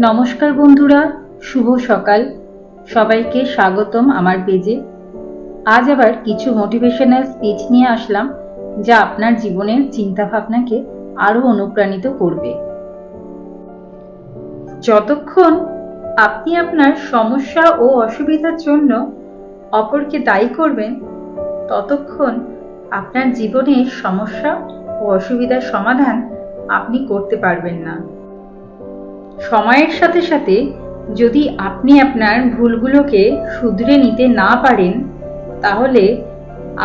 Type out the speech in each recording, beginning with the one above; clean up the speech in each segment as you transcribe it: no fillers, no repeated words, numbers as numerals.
নমস্কার বন্ধুরা, শুভ সকাল। সবাইকে স্বাগতম আমার পেজে। আজ আবার কিছু মোটিভেশনাল স্পিচ নিয়ে আসলাম, যা আপনার জীবনের চিন্তাভাবনাকে আরো অনুপ্রাণিত করবে। যতক্ষণ আপনি আপনার সমস্যা ও অসুবিধার জন্য অপরকে দায়ী করবেন, ততক্ষণ আপনার জীবনের সমস্যা ও অসুবিধার সমাধান আপনি করতে পারবেন না। সময়ের সাথে সাথে যদি আপনি আপনার ভুলগুলোকে শুধরে নিতে না পারেন, তাহলে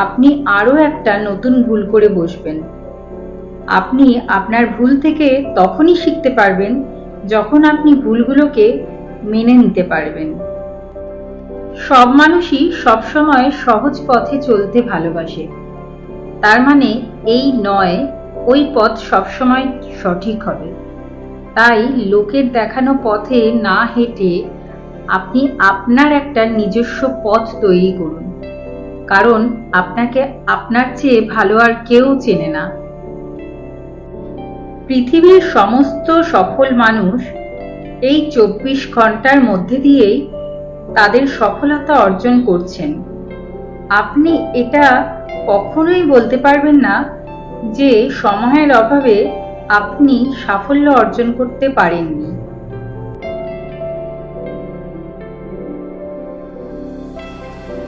আপনি আরও একটা নতুন ভুল করে বসবেন। আপনি আপনার ভুল থেকে তখনই শিখতে পারবেন যখন আপনি ভুলগুলোকে মেনে নিতে পারবেন। সব মানুষই সবসময় সহজ পথে চলতে ভালোবাসে। তার মানে এই নয় ওই পথ সবসময় সঠিক হবে। তাই লোকের দেখানো পথে না হেঁটে আপনি আপনার একটা নিজস্ব পথ তৈরি করুন, কারণ আপনাকে আপনার চেয়ে ভালো আর কেউ চেনে না। পৃথিবীর সমস্ত সফল মানুষ এই 24 ঘন্টার মধ্যে দিয়েই তাদের সফলতা অর্জন করছেন। আপনি এটা কখনোই বলতে পারবেন না যে সময়ের অভাবে আপনি সাফল্য অর্জন করতে পারেননি।